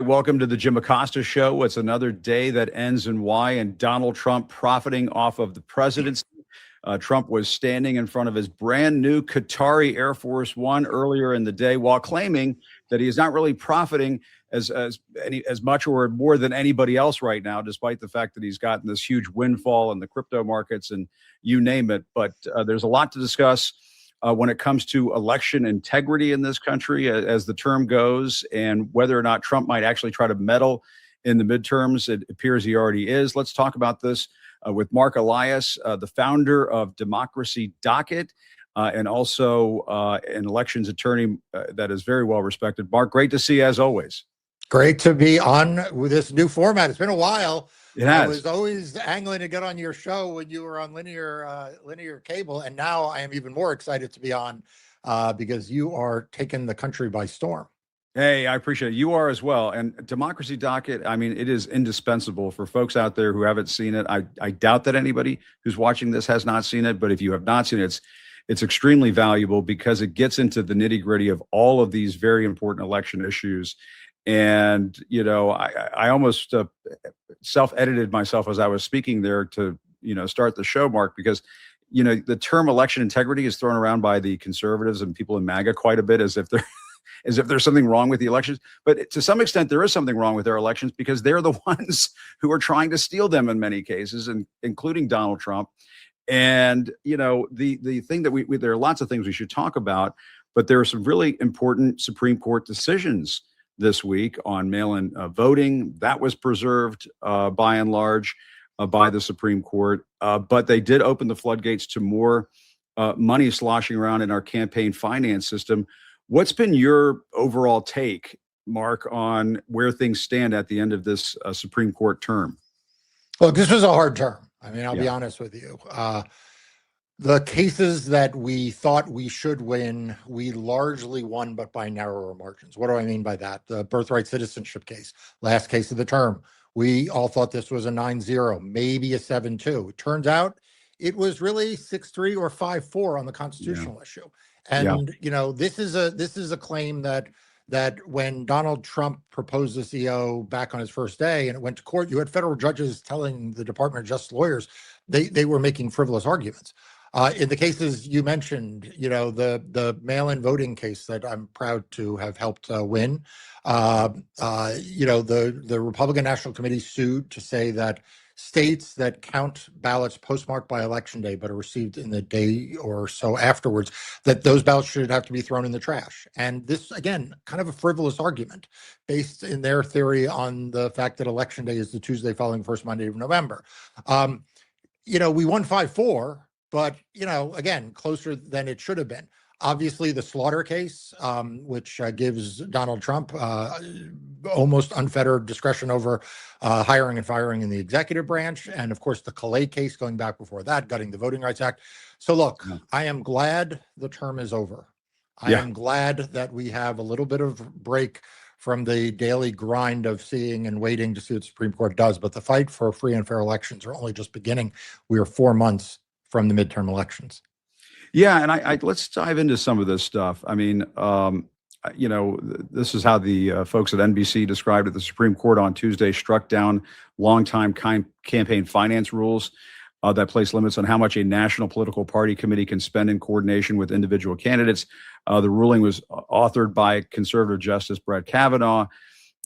Welcome to the Jim Acosta Show. It's another day that ends in Y, and Donald Trump profiting off of the presidency. Trump was standing in front of his brand new Qatari Air Force One earlier in the day while claiming that he is not really profiting as much or more than anybody else right now, despite the fact that he's gotten this huge windfall in the crypto markets and you name it. But there's a lot to discuss when it comes to election integrity in this country, as the term goes, and whether or not Trump might actually try to meddle in the midterms. It appears he already is. Let's talk about this with Marc Elias, the founder of Democracy Docket, and also an elections attorney that is very well respected. Marc, great to see you as always. Great to be on with this new format. It's been a while. It has. I was always angling to get on your show when you were on linear cable, and now I am even more excited to be on because you are taking the country by storm. Hey, I appreciate it. You are as well. And Democracy Docket, I mean, it is indispensable for folks out there who haven't seen it. I doubt that anybody who's watching this has not seen it, but if you have not seen it, it's extremely valuable because it gets into the nitty-gritty of all of these very important election issues. And, you know, I almost self-edited myself as I was speaking there to, start the show, Marc, because, the term election integrity is thrown around by the conservatives and people in MAGA quite a bit as if there's something wrong with the elections. But to some extent, there is something wrong with their elections because they're the ones who are trying to steal them in many cases, and including Donald Trump. And, the thing that there are lots of things we should talk about, but there are some really important Supreme Court decisions this week on mail-in voting. That was preserved by and large by the Supreme Court, but they did open the floodgates to more money sloshing around in our campaign finance system. What's been your overall take, Marc, on where things stand at the end of this Supreme Court term? Look, this was a hard term. I mean, I'll be honest with you. The cases that we thought we should win, we largely won, but by narrower margins. What do I mean by that? The birthright citizenship case, last case of the term. We all thought this was a 9-0, maybe a 7-2. It turns out it was really 6-3 or 5-4 on the constitutional issue. And, this is a claim that when Donald Trump proposed this EO back on his first day and it went to court, you had federal judges telling the Department of Justice lawyers they were making frivolous arguments. In the cases you mentioned, the mail-in voting case that I'm proud to have helped win, the Republican National Committee sued to say that states that count ballots postmarked by Election Day but are received in the day or so afterwards, that those ballots should have to be thrown in the trash. And this, again, kind of a frivolous argument based in their theory on the fact that Election Day is the Tuesday following the first Monday of November. We won 5-4. But, again, closer than it should have been. Obviously, the Slaughter case, which gives Donald Trump almost unfettered discretion over hiring and firing in the executive branch. And, of course, the Calais case going back before that, gutting the Voting Rights Act. So, look, I am glad the term is over. I am glad that we have a little bit of break from the daily grind of seeing and waiting to see what the Supreme Court does. But the fight for free and fair elections are only just beginning. We are 4 months from the midterm elections. Yeah, and let's dive into some of this stuff. I mean, this is how the folks at NBC described it. The Supreme Court on Tuesday struck down longtime campaign finance rules that place limits on how much a national political party committee can spend in coordination with individual candidates. The ruling was authored by conservative Justice Brett Kavanaugh.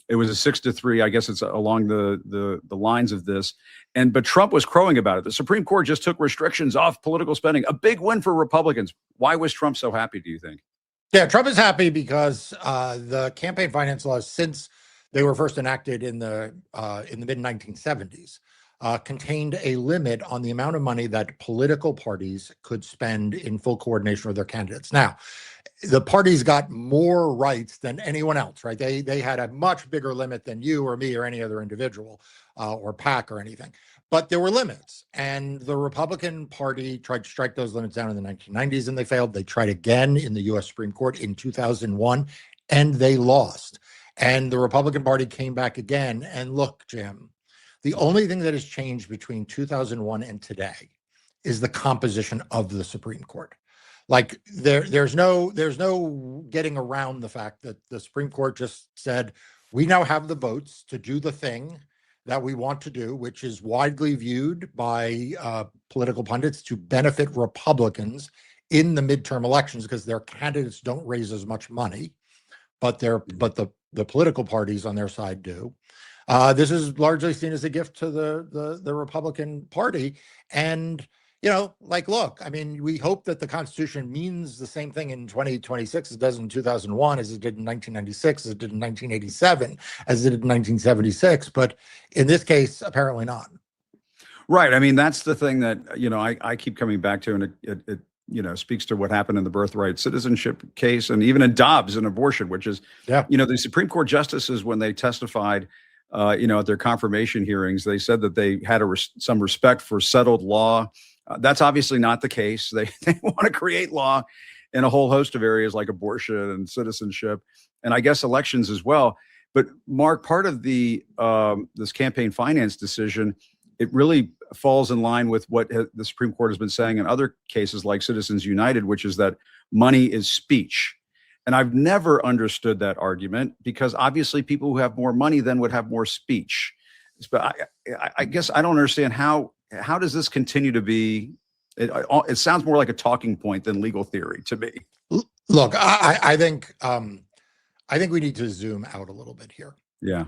It was a 6-3. I guess it's along the lines of this. But Trump was crowing about it. The Supreme Court just took restrictions off political spending. A big win for Republicans. Why was Trump so happy, do you think? Yeah, Trump is happy because the campaign finance laws, since they were first enacted in the mid 1970s, contained a limit on the amount of money that political parties could spend in full coordination with their candidates. Now, the parties got more rights than anyone else, right? They had a much bigger limit than you or me or any other individual or PAC or anything. But there were limits. And the Republican Party tried to strike those limits down in the 1990s and they failed. They tried again in the U.S. Supreme Court in 2001 and they lost. And the Republican Party came back again. And look, Jim, the only thing that has changed between 2001 and today is the composition of the Supreme Court. Like there's no getting around the fact that the Supreme Court just said, We now have the votes to do the thing that we want to do, which is widely viewed by political pundits to benefit Republicans in the midterm elections because their candidates don't raise as much money, but the political parties on their side do. This is largely seen as a gift to the Republican Party. And, look, I mean, we hope that the Constitution means the same thing in 2026 as it does in 2001, as it did in 1996, as it did in 1987, as it did in 1976. But in this case, apparently not. Right. I mean, that's the thing that, I keep coming back to, and it speaks to what happened in the birthright citizenship case, and even in Dobbs and abortion, which is, the Supreme Court justices, when they testified, at their confirmation hearings, they said that they had some respect for settled law. That's obviously not the case. They want to create law in a whole host of areas like abortion and citizenship, and I guess elections as well. But Marc, part of the this campaign finance decision, it really falls in line with what the Supreme Court has been saying in other cases like Citizens United, which is that money is speech. And I've never understood that argument, because obviously people who have more money then would have more speech. But I guess I don't understand how does this continue to be? It sounds more like a talking point than legal theory to me. Look, I think we need to zoom out a little bit here. Yeah.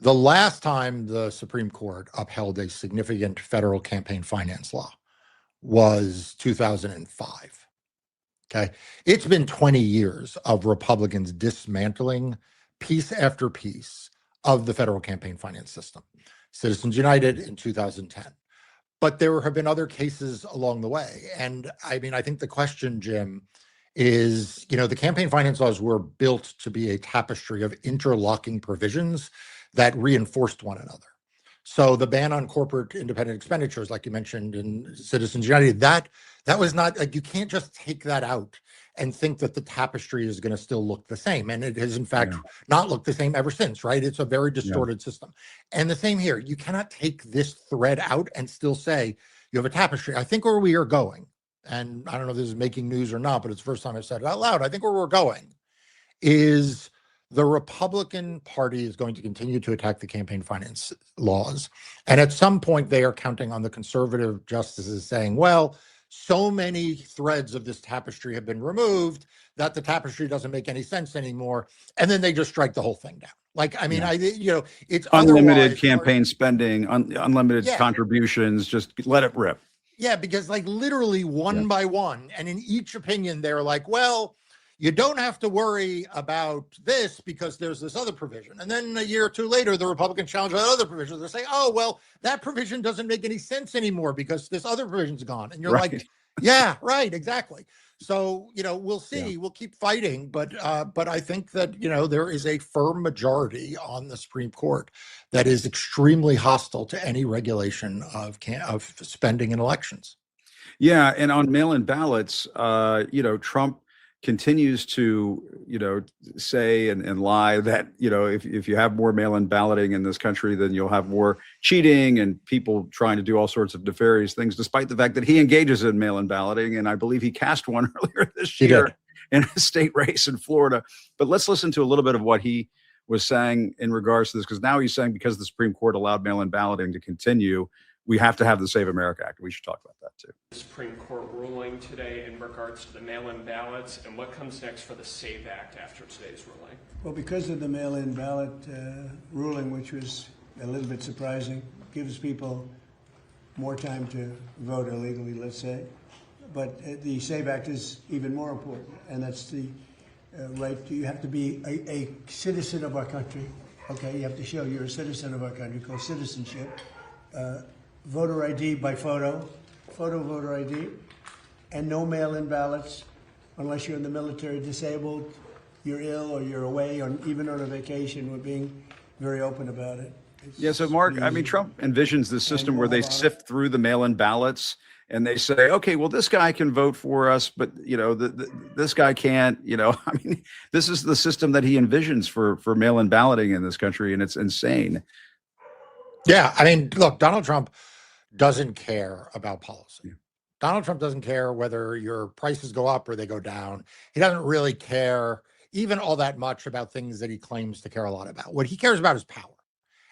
The last time the Supreme Court upheld a significant federal campaign finance law was 2005. Okay. It's been 20 years of Republicans dismantling piece after piece of the federal campaign finance system. Citizens United in 2010. But there have been other cases along the way. And I mean, I think the question, Jim, is, the campaign finance laws were built to be a tapestry of interlocking provisions that reinforced one another. So the ban on corporate independent expenditures, like you mentioned in Citizens United, that was not, like, you can't just take that out and think that the tapestry is going to still look the same. And it has, in fact, not looked the same ever since, right? It's a very distorted system. And the same here. You cannot take this thread out and still say you have a tapestry. I think where we are going, and I don't know if this is making news or not, but it's the first time I've said it out loud, I think where we're going is the Republican Party is going to continue to attack the campaign finance laws. And at some point, they are counting on the conservative justices saying, well, so many threads of this tapestry have been removed that the tapestry doesn't make any sense anymore. And then they just strike the whole thing down. Like, I mean, it's unlimited campaign spending, unlimited contributions, just let it rip. Yeah, because like literally one by one, and in each opinion, they're like, well, you don't have to worry about this because there's this other provision. And then a year or two later, the Republicans challenge that other provision. They say, oh, well, that provision doesn't make any sense anymore because this other provision's gone. And you're like, yeah, right, exactly. So, we'll see. We'll keep fighting. But I think that, there is a firm majority on the Supreme Court that is extremely hostile to any regulation of spending in elections. Yeah. And on mail-in ballots, Trump continues to, say and lie that, if you have more mail-in balloting in this country, then you'll have more cheating and people trying to do all sorts of nefarious things, despite the fact that he engages in mail-in balloting. And I believe he cast one earlier this year in a state race in Florida. But let's listen to a little bit of what he was saying in regards to this, because now he's saying because the Supreme Court allowed mail-in balloting to continue, we have to have the Save America Act. We should talk about that too. The Supreme Court ruling today in regards to the mail-in ballots, and what comes next for the SAVE Act after today's ruling? Well, because of the mail-in ballot ruling, which was a little bit surprising, gives people more time to vote illegally, let's say. But the SAVE Act is even more important, and that's the right. You have to be a citizen of our country. Okay, you have to show you're a citizen of our country, called citizenship. Voter ID by photo voter ID, and no mail-in ballots unless you're in the military, disabled, you're ill, or you're away, or even on a vacation. We're being very open about it. So Marc, I mean, Trump envisions this system where they sift through the mail-in ballots and they say, okay, well, this guy can vote for us, but this guy can't. I mean, this is the system that he envisions for mail-in balloting in this country, and it's insane. Yeah, I mean, look, Donald Trump doesn't care about policy. Donald Trump doesn't care whether your prices go up or they go down. He doesn't really care even all that much about things that he claims to care a lot about. What he cares about is power.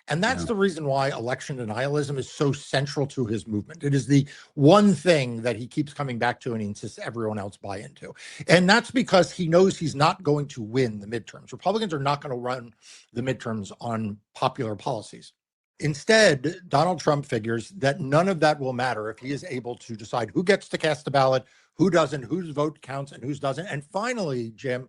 And that's Yeah. the reason why election denialism is so central to his movement. It is the one thing that he keeps coming back to and he insists everyone else buy into. And that's because he knows he's not going to win the midterms. Republicans are not going to run the midterms on popular policies. Instead, Donald Trump figures that none of that will matter if he is able to decide who gets to cast a ballot, who doesn't, whose vote counts and whose doesn't. And finally, Jim,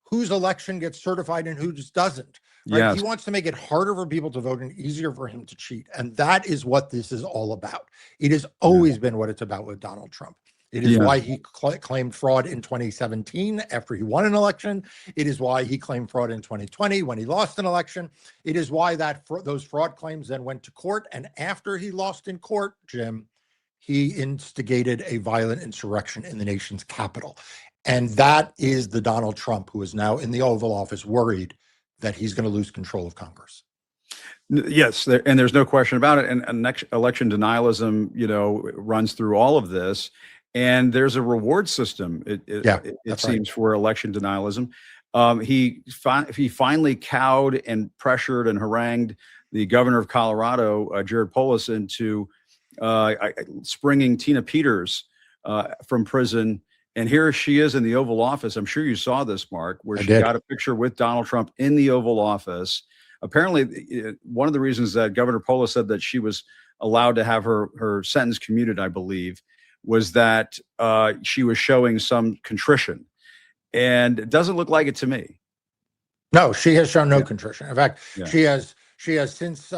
whose election gets certified and whose doesn't. Right? Yes. He wants to make it harder for people to vote and easier for him to cheat. And that is what this is all about. It has always been what it's about with Donald Trump. It is why he claimed fraud in 2017 after he won an election. It is why he claimed fraud in 2020 when he lost an election. It is why those fraud claims then went to court. And after he lost in court, Jim, he instigated a violent insurrection in the nation's capital. And that is the Donald Trump who is now in the Oval Office worried that he's going to lose control of Congress. Yes, and there's no question about it. And election denialism, runs through all of this. And there's a reward system, it seems, for election denialism. He finally cowed and pressured and harangued the governor of Colorado, Jared Polis, into springing Tina Peters from prison. And here she is in the Oval Office. I'm sure you saw this, Mark, where she got a picture with Donald Trump in the Oval Office. Apparently, one of the reasons that Governor Polis said that she was allowed to have her sentence commuted, I believe, was that she was showing some contrition. And it doesn't look like it to me. No, she has shown no contrition. In fact, she has since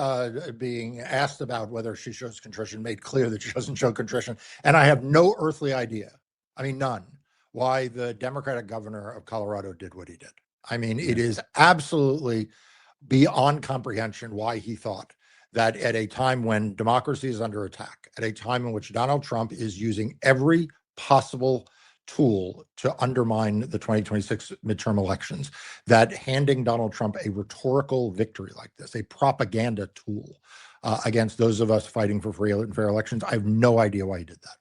being asked about whether she shows contrition, made clear that she doesn't show contrition. And I have no earthly idea, I mean, none, why the Democratic governor of Colorado did what he did. I mean, it is absolutely beyond comprehension why he thought that at a time when democracy is under attack, at a time in which Donald Trump is using every possible tool to undermine the 2026 midterm elections, that handing Donald Trump a rhetorical victory like this, a propaganda tool against those of us fighting for free and fair elections, I have no idea why he did that.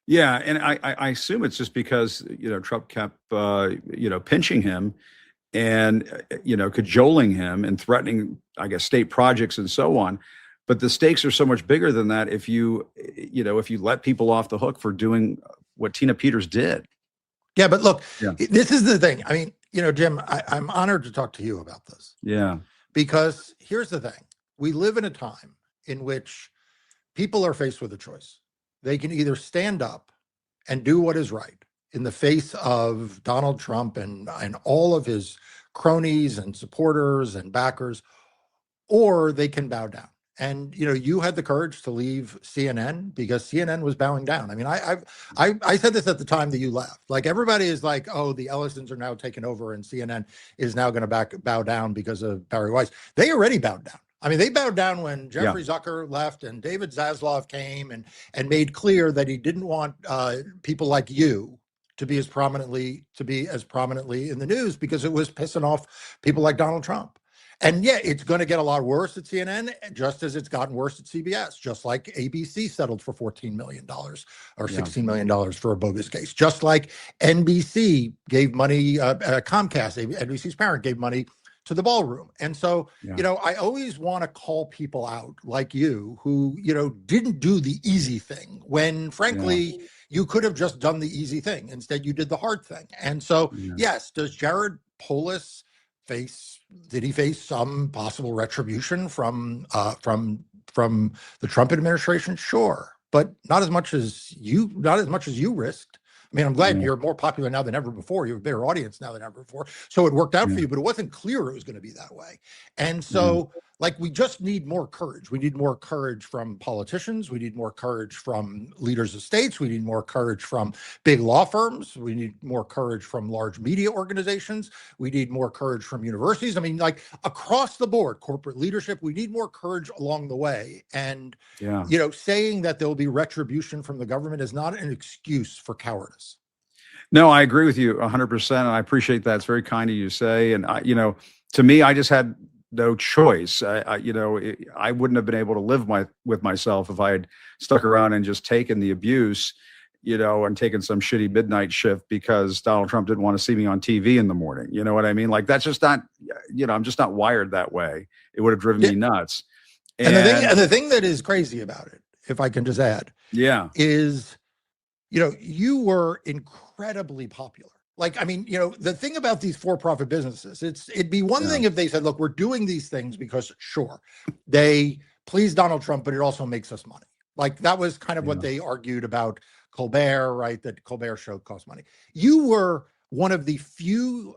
Yeah, and I assume it's just because Trump kept pinching him and cajoling him and threatening, I guess, state projects and so on. But the stakes are so much bigger than that if you let people off the hook for doing what Tina Peters did. Yeah, but look, this is the thing. I mean, Jim, I'm honored to talk to you about this. Yeah. Because here's the thing. We live in a time in which people are faced with a choice. They can either stand up and do what is right in the face of Donald Trump and all of his cronies and supporters and backers, or they can bow down. And you had the courage to leave CNN because CNN was bowing down. I mean, I said this at the time that you left. Like, everybody is like, oh, the Ellisons are now taking over and CNN is now going to bow down because of Barry Weiss. They already bowed down. I mean, they bowed down when Jeffrey Zucker left and David Zaslav came and made clear that he didn't want people like you to be as prominently in the news because it was pissing off people like Donald Trump. And it's going to get a lot worse at CNN, just as it's gotten worse at CBS, just like ABC settled for $14 million or $16 million for a bogus case, just like NBC gave money, Comcast, NBC's parent, gave money to the ballroom. And so, I always want to call people out like you who, didn't do the easy thing when, frankly, you could have just done the easy thing. Instead, you did the hard thing. And so, yes, does Jared Polis did he face some possible retribution from the Trump administration? Sure, but not as much as you risked. I mean, I'm glad you're more popular now than ever before. You have a bigger audience now than ever before. So it worked out for you, but it wasn't clear it was going to be that way. And so, we just need more courage. We need more courage from politicians. We need more courage from leaders of states. We need more courage from big law firms. We need more courage from large media organizations. We need more courage from universities. I mean, across the board, corporate leadership, we need more courage along the way. And, saying that there will be retribution from the government is not an excuse for cowardice. No, I agree with you 100%. And I appreciate that. It's very kind of you to say. And, to me, I just had no choice. I wouldn't have been able to live with myself if I had stuck around and just taken the abuse. and taking some shitty midnight shift because Donald Trump didn't want to see me on TV in the morning. You know what I mean? Like, that's just not, I'm just not wired that way. It would have driven me nuts. And the thing that is crazy about it, if I can just add, is, you were incredibly popular. Like, I mean, the thing about these for-profit businesses, it'd be one thing if they said, look, we're doing these things because, sure, they please Donald Trump, but it also makes us money. Like, that was kind of what they argued about Colbert, right? That Colbert show cost money. You were one of the few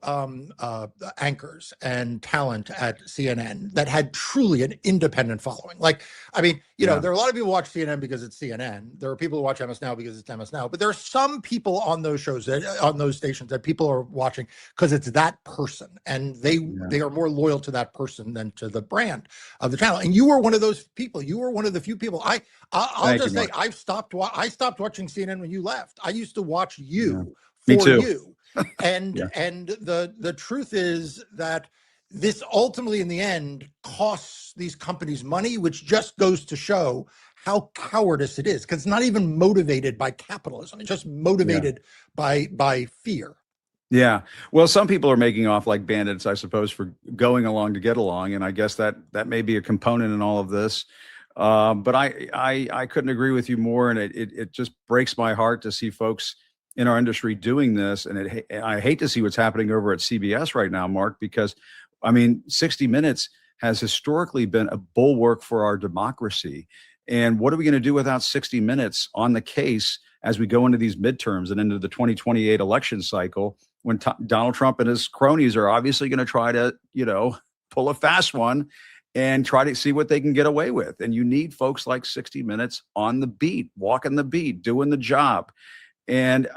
anchors and talent at CNN that had truly an independent following. Like, I mean, there are a lot of people who watch CNN because it's CNN. There are people who watch MS Now because it's MS Now. But there are some people on those shows, on those stations, that people are watching because it's that person, and they are more loyal to that person than to the brand of the channel. And you were one of those people. You were one of the few people. I'll just say, I stopped watching CNN when you left. I used to watch you for you. And the truth is that this ultimately, in the end, costs these companies money, which just goes to show how cowardice it is, because it's not even motivated by capitalism. It's just motivated by fear. Yeah. Well, some people are making off like bandits, I suppose, for going along to get along. And I guess that may be a component in all of this. But I couldn't agree with you more. And it just breaks my heart to see folks in our industry doing this. And I hate to see what's happening over at CBS right now, Mark, because, I mean, 60 Minutes has historically been a bulwark for our democracy. And what are we going to do without 60 Minutes on the case as we go into these midterms and into the 2028 election cycle, when Donald Trump and his cronies are obviously going to try to, pull a fast one and try to see what they can get away with. And you need folks like 60 Minutes on the beat, walking the beat, doing the job. And,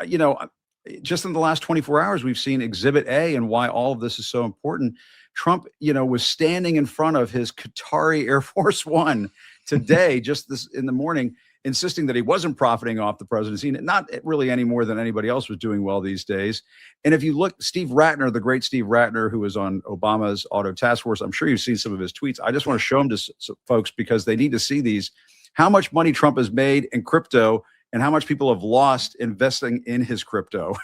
just in the last 24 hours, we've seen Exhibit A and why all of this is so important. Trump, was standing in front of his Qatari Air Force One today, just this in the morning, insisting that he wasn't profiting off the presidency, not really any more than anybody else was doing well these days. And if you look, Steve Ratner, the great Steve Ratner, who was on Obama's Auto Task Force, I'm sure you've seen some of his tweets. I just want to show them to folks because they need to see these, how much money Trump has made in crypto and how much people have lost investing in his crypto.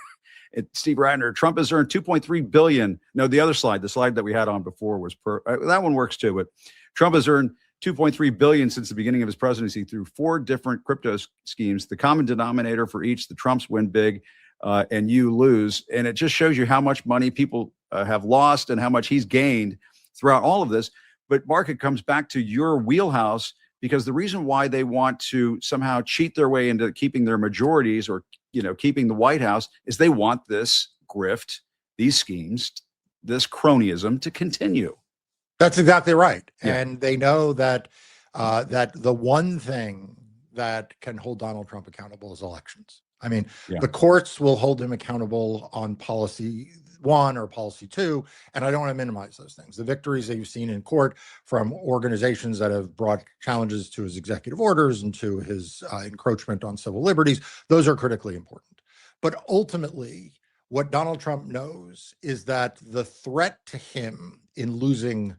Steve Ratner, Trump has earned $2.3 billion. No, the other slide, the slide that we had on before was that one works too, but Trump has earned $2.3 billion since the beginning of his presidency through 4 different crypto schemes. The common denominator for each, the Trumps win big and you lose. And it just shows you how much money people have lost and how much he's gained throughout all of this. But Mark, it comes back to your wheelhouse, because the reason why they want to somehow cheat their way into keeping their majorities or, keeping the White House is they want this grift, these schemes, this cronyism to continue. That's exactly right. Yeah. And they know that that the one thing that can hold Donald Trump accountable is elections. I mean, the courts will hold him accountable on policy 1 or policy 2, and I don't want to minimize those things. The victories that you've seen in court from organizations that have brought challenges to his executive orders and to his encroachment on civil liberties, those are critically important. But ultimately, what Donald Trump knows is that the threat to him in losing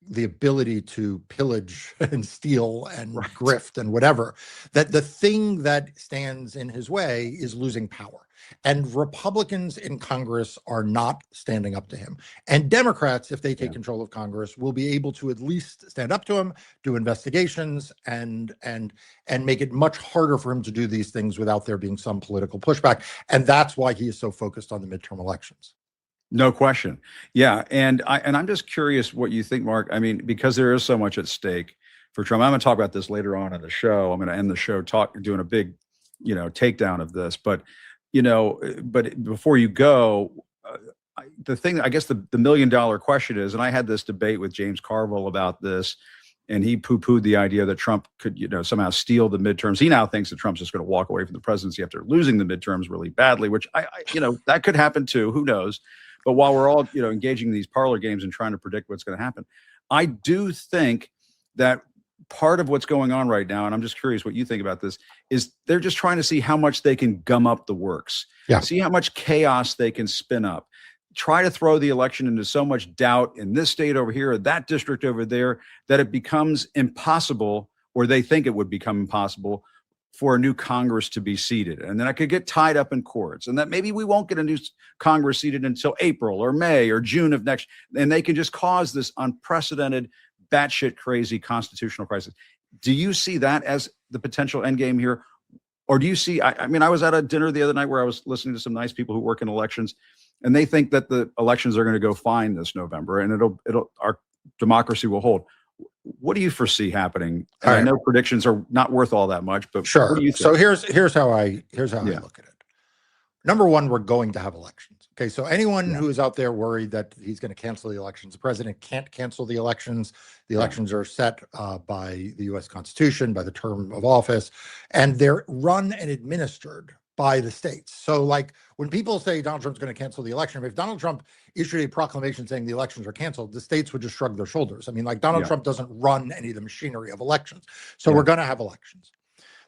the ability to pillage and steal and grift and whatever, that the thing that stands in his way is losing power. And Republicans in Congress are not standing up to him. And Democrats, if they take control of Congress, will be able to at least stand up to him, do investigations, and make it much harder for him to do these things without there being some political pushback. And that's why he is so focused on the midterm elections. No question. Yeah. And I'm just curious what you think, Mark. I mean, because there is so much at stake for Trump. I'm going to talk about this later on in the show. I'm going to end the show doing a big, takedown of this. But, but before you go, the thing, I guess the $1 million question is, and I had this debate with James Carville about this, and he poo-pooed the idea that Trump could, somehow steal the midterms. He now thinks that Trump's just going to walk away from the presidency after losing the midterms really badly, which I that could happen too. Who knows? But while we're all, engaging in these parlor games and trying to predict what's going to happen, I do think that part of what's going on right now, and I'm just curious what you think about this, is they're just trying to see how much they can gum up the works, see how much chaos they can spin up, try to throw the election into so much doubt in this state over here, or that district over there, that it becomes impossible, or they think it would become impossible for a new Congress to be seated. And then I could get tied up in courts, and that maybe we won't get a new Congress seated until April or May or June of next. And they can just cause this unprecedented, batshit crazy constitutional crisis. Do you see that as the potential end game here? Or do you see, I mean, I was at a dinner the other night where I was listening to some nice people who work in elections, and they think that the elections are going to go fine this November, and our democracy will hold. What do you foresee happening? And I know predictions are not worth all that much, but sure. What do you think? So here's how I look at it. Number one, we're going to have elections. Okay, so anyone who is out there worried that he's going to cancel the elections, the president can't cancel the elections. The elections are set by the U.S. Constitution, by the term of office, and they're run and administered by the states. So like when people say Donald Trump's going to cancel the election, if Donald Trump issued a proclamation saying the elections are canceled, the states would just shrug their shoulders. I mean, like Donald Trump doesn't run any of the machinery of elections. So we're going to have elections.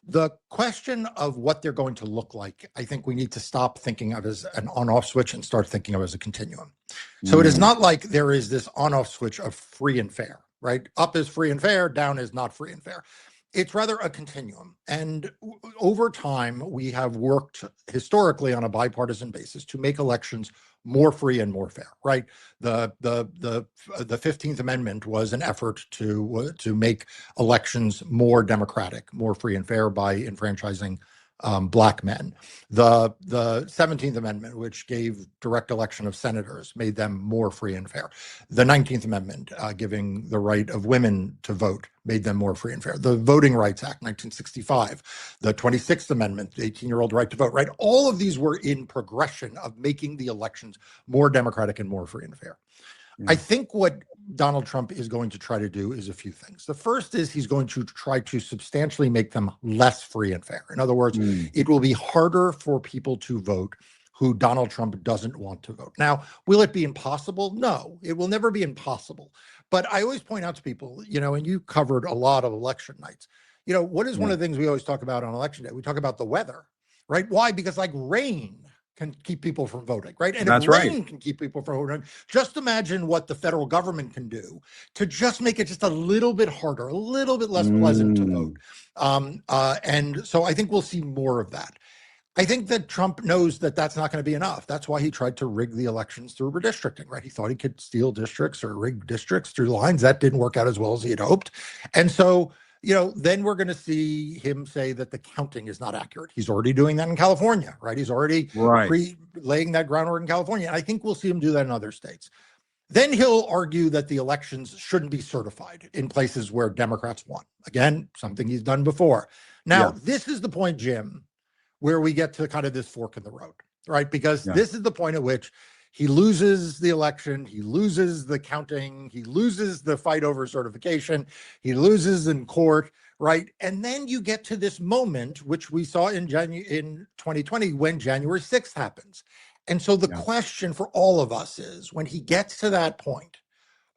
The question of what they're going to look like, I think we need to stop thinking of as an on-off switch and start thinking of as a continuum. So it is not like there is this on-off switch of free and fair, right? Up is free and fair, down is not free and fair. It's rather a continuum. And over time, we have worked historically on a bipartisan basis to make elections more free and more fair, right? The 15th Amendment was an effort to make elections more democratic, more free and fair by enfranchising Black men. The 17th Amendment, which gave direct election of senators, made them more free and fair. The 19th Amendment, giving the right of women to vote, made them more free and fair. The Voting Rights Act, 1965, the 26th Amendment, the 18-year-old right to vote, right? All of these were in progression of making the elections more democratic and more free and fair. I think what Donald Trump is going to try to do is a few things. The first is he's going to try to substantially make them less free and fair. In other words, it will be harder for people to vote who Donald Trump doesn't want to vote. Now, will it be impossible? No, it will never be impossible. But I always point out to people, and you covered a lot of election nights, what is one of the things we always talk about on election day? We talk about the weather, right? Why? Because like rain can keep people from voting, right? And if rain can keep people from voting, just imagine what the federal government can do to just make it just a little bit harder, a little bit less pleasant to vote. And so I think we'll see more of that. I think that Trump knows that that's not going to be enough. That's why he tried to rig the elections through redistricting, right? He thought he could steal districts or rig districts through lines. That didn't work out as well as he had hoped. And so then we're going to see him say that the counting is not accurate. He's already doing that in California, right? He's already laying that groundwork in California. And I think we'll see him do that in other states. Then he'll argue that the elections shouldn't be certified in places where Democrats won. Again, something he's done before. Now, this is the point, Jim, where we get to kind of this fork in the road, right? Because this is the point at which he loses the election, he loses the counting, he loses the fight over certification, he loses in court, right? And then you get to this moment, which we saw in 2020 when January 6th happens. And so the question for all of us is, when he gets to that point,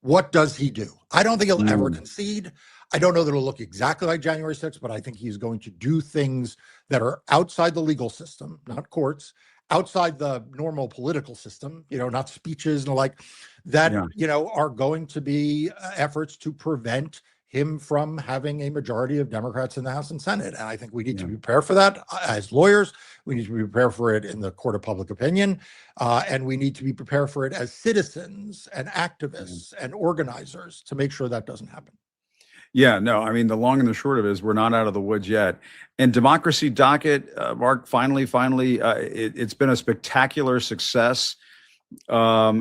what does he do? I don't think he'll ever concede. I don't know that it'll look exactly like January 6th, but I think he's going to do things that are outside the legal system, not courts, outside the normal political system, not speeches and the like, that, are going to be efforts to prevent him from having a majority of Democrats in the House and Senate. And I think we need to be prepared for that as lawyers. We need to be prepared for it in the court of public opinion. And we need to be prepared for it as citizens and activists and organizers to make sure that doesn't happen. Yeah, no, I mean, the long and the short of it is we're not out of the woods yet. And Democracy Docket, Marc, finally, it's been a spectacular success. How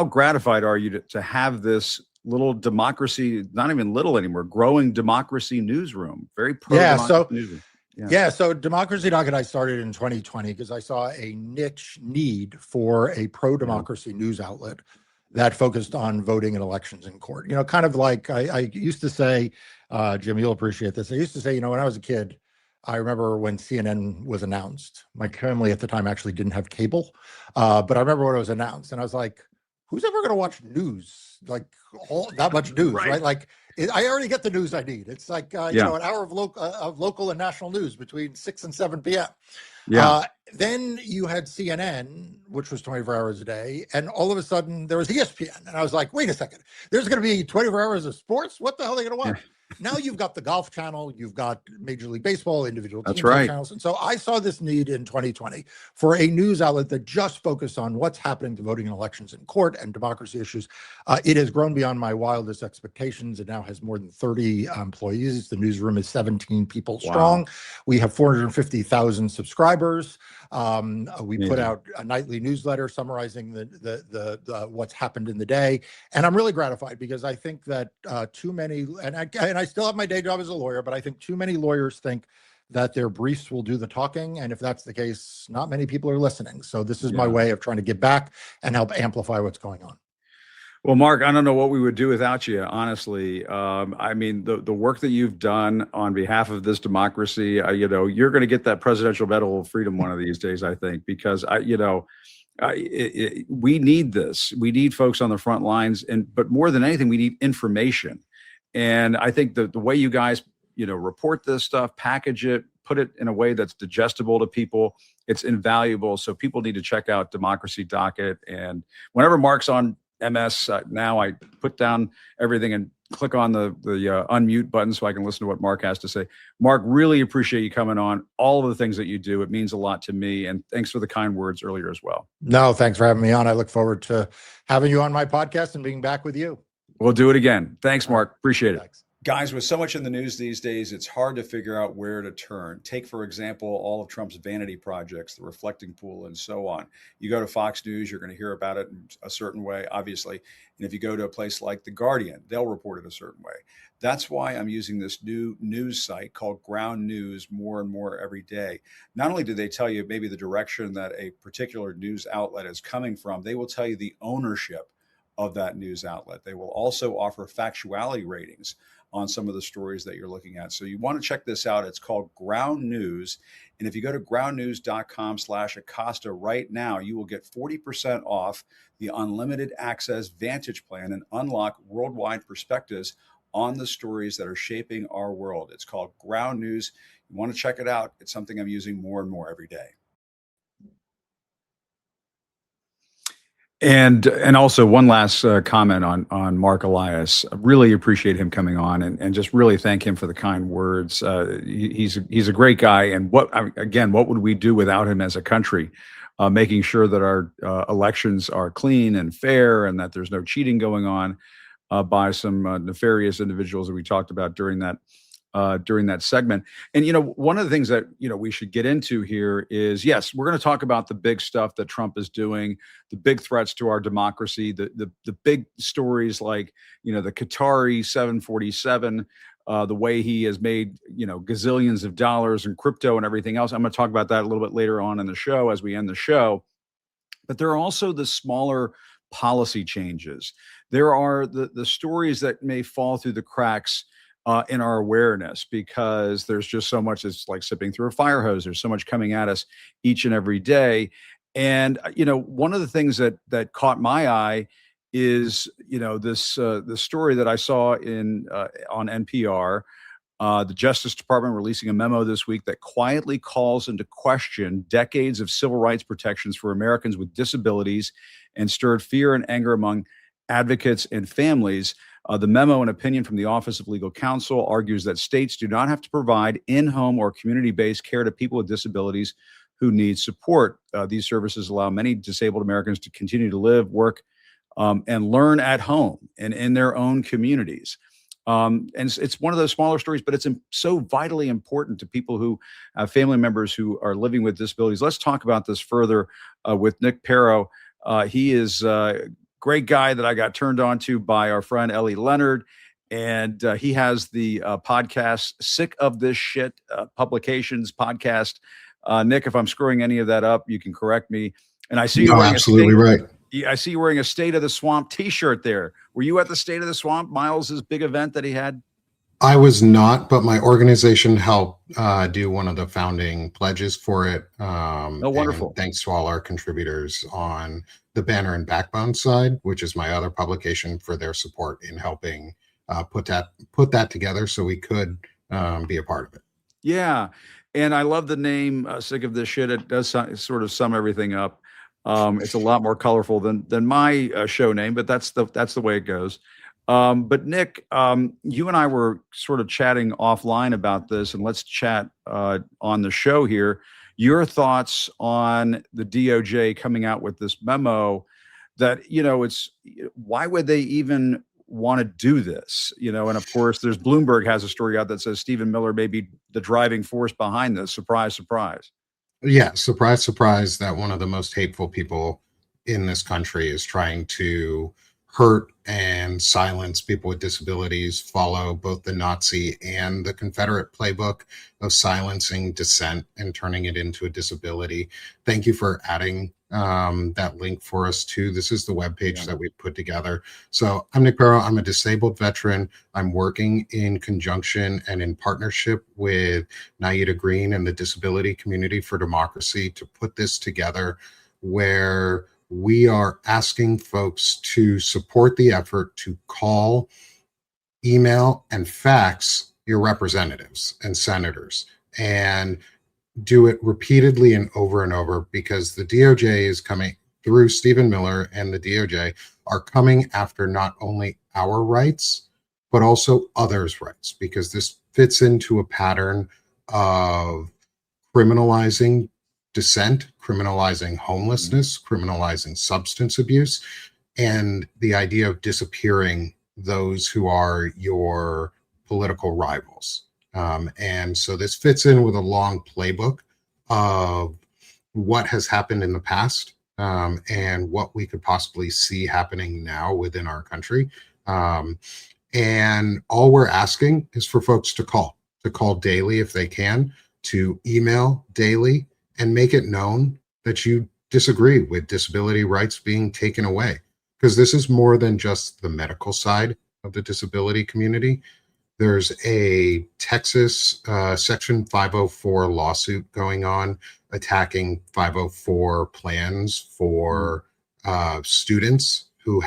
gratified are you to have this little democracy, not even little anymore, growing democracy newsroom, very pro-democracy newsroom? So Democracy Docket I started in 2020 because I saw a niche need for a pro-democracy news outlet that focused on voting and elections in court. Kind of like I used to say, Jim, you'll appreciate this. I used to say, when I was a kid, I remember when CNN was announced. My family at the time actually didn't have cable, but I remember when it was announced, and I was like, who's ever going to watch news, like all that much news, right? Like, I already get the news I need. It's like, an hour of local and national news between 6 and 7 p.m. Then you had CNN, which was 24 hours a day, and all of a sudden there was ESPN. And I was like, wait a second, there's going to be 24 hours of sports? What the hell are they going to watch? Now you've got the Golf Channel, you've got Major League Baseball, individual That's teams have right. channels. And so I saw this need in 2020 for a news outlet that just focused on what's happening to voting and elections in court and democracy issues. It has grown beyond my wildest expectations. It now has more than 30 employees. The newsroom is 17 people strong. We have 450,000 subscribers. We put Amazing. out a nightly newsletter summarizing the what's happened in the day, and I'm really gratified because I think that too many, and I still have my day job as a lawyer, but I think too many lawyers think that their briefs will do the talking, and if that's the case, not many people are listening. So this is my way of trying to give back and help amplify what's going on. Well, Marc, I don't know what we would do without you, honestly. I mean, the work that you've done on behalf of this democracy, you're going to get that Presidential Medal of Freedom one of these days, I think, because we need this. We need folks on the front lines, but more than anything, we need information. And I think the way you guys, report this stuff, package it, put it in a way that's digestible to people, it's invaluable. So people need to check out Democracy Docket. And whenever Marc's on MS, now I put down everything and click on the unmute button so I can listen to what Marc has to say. Marc, really appreciate you coming on, all of the things that you do. It means a lot to me. And thanks for the kind words earlier as well. No, thanks for having me on. I look forward to having you on my podcast and being back with you. We'll do it again. Thanks, Marc. Appreciate it. Thanks. Guys, with so much in the news these days, it's hard to figure out where to turn. Take, for example, all of Trump's vanity projects, the reflecting pool, and so on. You go to Fox News, you're going to hear about it in a certain way, obviously. And if you go to a place like The Guardian, they'll report it a certain way. That's why I'm using this new news site called Ground News more and more every day. Not only do they tell you maybe the direction that a particular news outlet is coming from, they will tell you the ownership of that news outlet. They will also offer factuality ratings on some of the stories that you're looking at. So you want to check this out. It's called Ground News. And if you go to groundnews.com/Acosta right now, you will get 40% off the unlimited access Vantage plan and unlock worldwide perspectives on the stories that are shaping our world. It's called Ground News. You want to check it out. It's something I'm using more and more every day. And also one last comment on Marc Elias. I really appreciate him coming on and just really thank him for the kind words. He's a great guy. And what would we do without him as a country? Making sure that our elections are clean and fair and that there's no cheating going on by some nefarious individuals that we talked about during that segment. And, one of the things that, we should get into here is, yes, we're going to talk about the big stuff that Trump is doing, the big threats to our democracy, the big stories like, the Qatari 747, the way he has made, gazillions of dollars in crypto and everything else. I'm going to talk about that a little bit later on in the show as we end the show. But there are also the smaller policy changes. There are the stories that may fall through the cracks in our awareness, because there's just so much. It's like sipping through a fire hose. There's so much coming at us each and every day. And, one of the things that caught my eye is, this the story that I saw on NPR, the Justice Department releasing a memo this week that quietly calls into question decades of civil rights protections for Americans with disabilities and stirred fear and anger among advocates and families. The memo, an opinion from the Office of Legal Counsel, argues that states do not have to provide in-home or community-based care to people with disabilities who need support. These services allow many disabled Americans to continue to live, work, and learn at home and in their own communities. And it's one of those smaller stories, but it's so vitally important to people who have family members who are living with disabilities. Let's talk about this further with Nick Paro. He is great guy that I got turned on to by our friend Ellie Leonard. And he has the podcast, Sick of This Shit Publications podcast. Nick, if I'm screwing any of that up, you can correct me. And I see you wearing absolutely right. I see you wearing a State of the Swamp t-shirt there. Were you at the State of the Swamp, Miles's big event that he had? I was not, but my organization helped do one of the founding pledges for it. Wonderful. And thanks to all our contributors on the Banner and Backbone side, which is my other publication, for their support in helping put that together so we could be a part of it. Yeah. And I love the name Sick of This Shit. It does sort of sum everything up. It's a lot more colorful than my show name, but that's the way it goes. But Nick, you and I were sort of chatting offline about this, and let's chat on the show here. Your thoughts on the DOJ coming out with this memo that, it's why would they even want to do this? And of course, there's Bloomberg has a story out that says Stephen Miller may be the driving force behind this. Surprise, surprise. Yeah, surprise, surprise that one of the most hateful people in this country is trying to hurt and silence people with disabilities, follow both the Nazi and the Confederate playbook of silencing dissent and turning it into a disability. Thank you for adding that link for us too. This is the webpage that we put together. So I'm Nick Paro. I'm a disabled veteran. I'm working in conjunction and in partnership with Naida Green and the Disability Community for Democracy to put this together, where we are asking folks to support the effort to call, email, and fax your representatives and senators, and do it repeatedly and over, because the DOJ is coming through Stephen Miller, and the DOJ are coming after not only our rights, but also others' rights, because this fits into a pattern of criminalizing dissent, criminalizing homelessness, criminalizing substance abuse, and the idea of disappearing those who are your political rivals. And so this fits in with a long playbook of what has happened in the past, and what we could possibly see happening now within our country. And all we're asking is for folks to call daily if they can, to email daily, and make it known that you disagree with disability rights being taken away. Because this is more than just the medical side of the disability community. There's a Texas Section 504 lawsuit going on attacking 504 plans for students who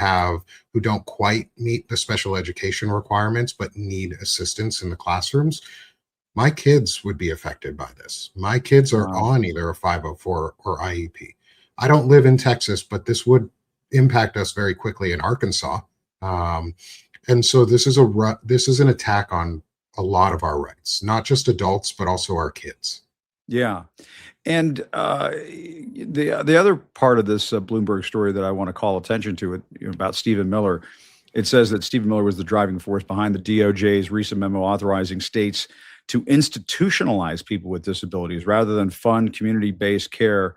don't quite meet the special education requirements but need assistance in the classrooms. My kids would be affected by this. My kids are on either a 504 or IEP. I don't live in Texas, but this would impact us very quickly in Arkansas. And so this is an attack on a lot of our rights, not just adults, but also our kids. Yeah. And the other part of this Bloomberg story that I want to call attention to about Stephen Miller, it says that Stephen Miller was the driving force behind the DOJ's recent memo authorizing states to institutionalize people with disabilities rather than fund community-based care.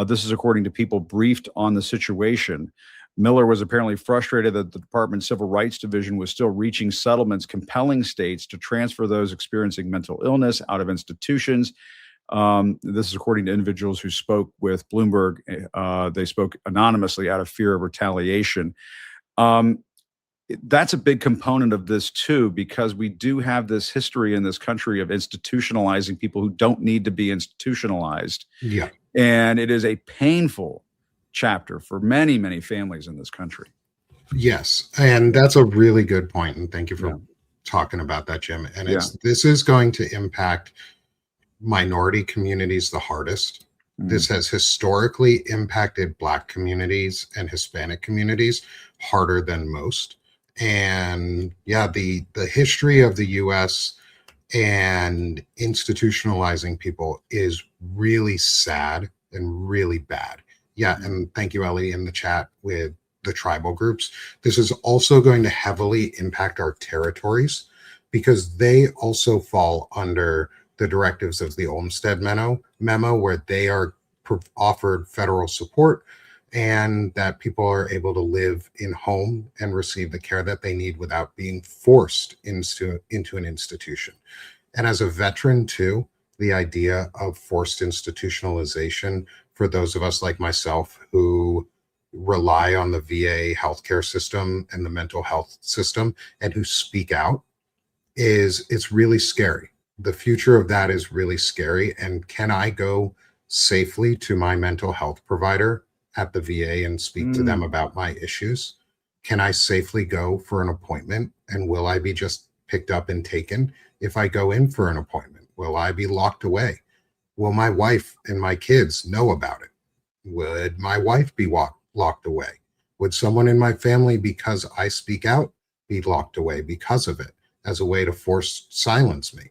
This is according to people briefed on the situation. Miller was apparently frustrated that the Department's Civil Rights Division was still reaching settlements compelling states to transfer those experiencing mental illness out of institutions. This is according to individuals who spoke with Bloomberg. They spoke anonymously out of fear of retaliation. That's a big component of this too, because we do have this history in this country of institutionalizing people who don't need to be institutionalized. Yeah. And it is a painful chapter for many, many families in this country. Yes. And that's a really good point. And thank you for talking about that, Jim. And this is going to impact minority communities the hardest. This has historically impacted Black communities and Hispanic communities harder than most. And the history of the US and institutionalizing people is really sad and really bad. Yeah. And thank you, Ellie, in the chat with the tribal groups. This is also going to heavily impact our territories, because they also fall under the directives of the Olmstead memo, where they are offered federal support, and that people are able to live in home and receive the care that they need without being forced into an institution. And as a veteran too, the idea of forced institutionalization for those of us like myself who rely on the VA healthcare system and the mental health system and who speak out, it's really scary. The future of that is really scary. And can I go safely to my mental health provider at the VA and speak to them about my issues? Can I safely go for an appointment? And will I be just picked up and taken if I go in for an appointment? Will I be locked away? Will my wife and my kids know about it? Would my wife be locked away? Would someone in my family, because I speak out, be locked away because of it, as a way to silence me.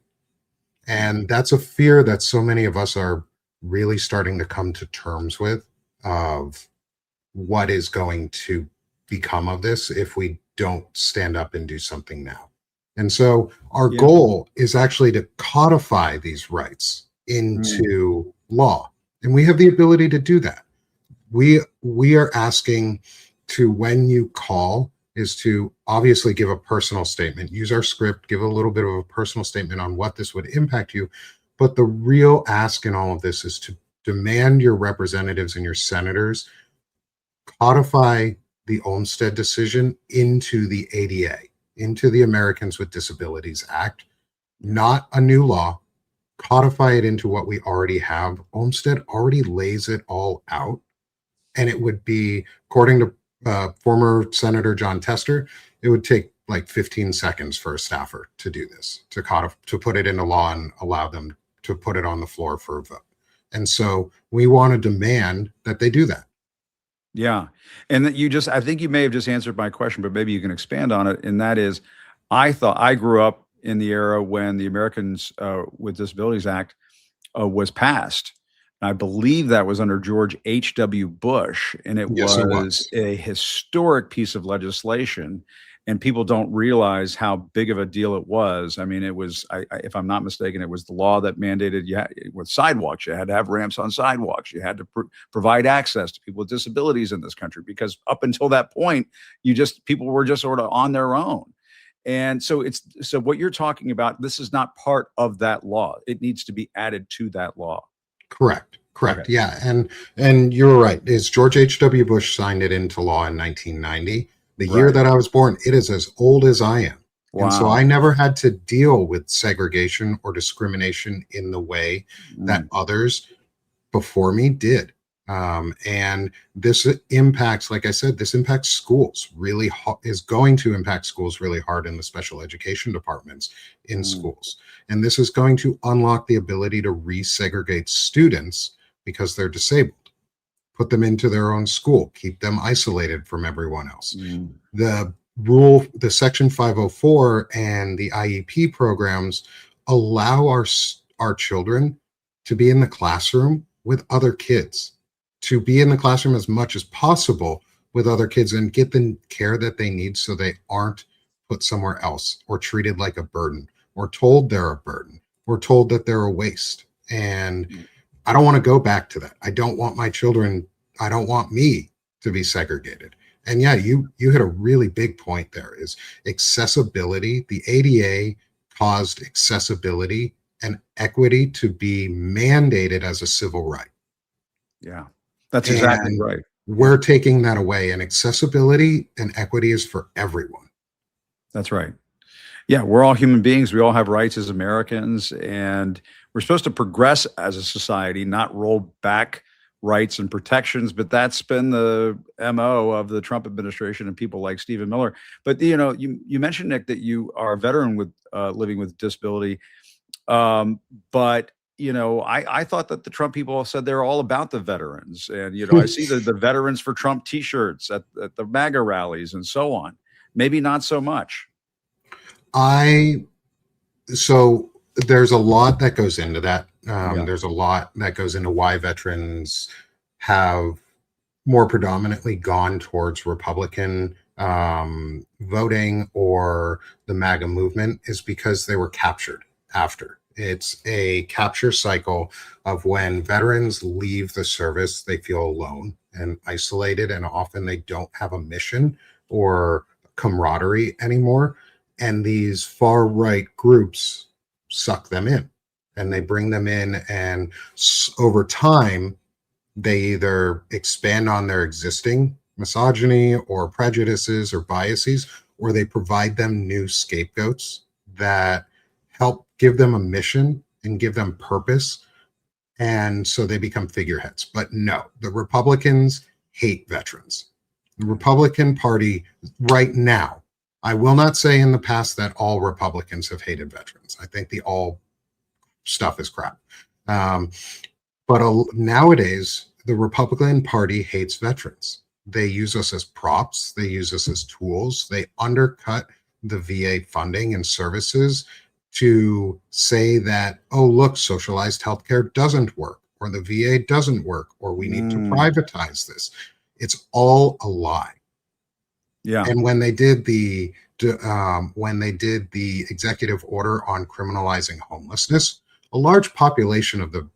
And that's a fear that so many of us are really starting to come to terms with, of what is going to become of this if we don't stand up and do something now. And so our goal is actually to codify these rights into law. And we have the ability to do that. We are asking to, when you call, is to obviously give a personal statement, use our script, give a little bit of a personal statement on what this would impact you. But the real ask in all of this is to demand your representatives and your senators codify the Olmstead decision into the ADA, into the Americans with Disabilities Act, not a new law. Codify it into what we already have. Olmstead already lays it all out. And it would be, according to former Senator John Tester, it would take like 15 seconds for a staffer to do this, to put it into law and allow them to put it on the floor for a vote. And so we want to demand that they do that. Yeah. And that I think you may have just answered my question, but maybe you can expand on it. And that is, I grew up in the era when the Americans with Disabilities Act was passed. I believe that was under George H.W. Bush, and it was a historic piece of legislation, and people don't realize how big of a deal it was. I mean, it was, if I'm not mistaken, it was the law that mandated with sidewalks, you had to have ramps on sidewalks. You had to provide access to people with disabilities in this country, because up until that point, people were just sort of on their own. And so so what you're talking about, this is not part of that law. It needs to be added to that law. Correct. Okay. Yeah. And you're right. Is George H.W. Bush signed it into law in 1990. The year that I was born, it is as old as I am. Wow. And so I never had to deal with segregation or discrimination in the way that others before me did. And this impacts, like I said, this impacts schools really, is going to impact schools really hard in the special education departments in schools. And this is going to unlock the ability to resegregate students because they're disabled, put them into their own school, keep them isolated from everyone else. The Section 504 and the IEP programs allow our children to be in the classroom with other kids, to be in the classroom as much as possible with other kids and get the care that they need, so they aren't put somewhere else or treated like a burden, or told they're a burden, or told that they're a waste. And I don't want to go back to that. I don't want my children, I don't want me to be segregated. And yeah, you hit a really big point there, is accessibility. The ADA caused accessibility and equity to be mandated as a civil right. Yeah, that's exactly right. We're taking that away, and accessibility and equity is for everyone. That's right. Yeah, we're all human beings. We all have rights as Americans, and we're supposed to progress as a society, not roll back rights and protections. But that's been the MO of the Trump administration and people like Stephen Miller. But you mentioned, Nick, that you are a veteran with living with disability. But I thought that the Trump people said they're all about the veterans, and I see the Veterans for Trump T-shirts at the MAGA rallies and so on. Maybe not so much. So there's a lot that goes into that. There's a lot that goes into why veterans have more predominantly gone towards Republican voting or the MAGA movement, is because they were captured after. It's a capture cycle of when veterans leave the service, they feel alone and isolated, and often they don't have a mission or camaraderie anymore. And these far right groups suck them in, and they bring them in, and over time, they either expand on their existing misogyny or prejudices or biases, or they provide them new scapegoats that help give them a mission and give them purpose. And so they become figureheads. But no, the Republicans hate veterans. The Republican Party right now, I will not say in the past that all Republicans have hated veterans. I think the all stuff is crap. But nowadays, the Republican Party hates veterans. They use us as props. They use us as tools. They undercut the VA funding and services to say that, oh, look, socialized healthcare doesn't work, or the VA doesn't work, or we need to privatize this. It's all a lie. Yeah. And when they did the executive order on criminalizing homelessness, a large population of the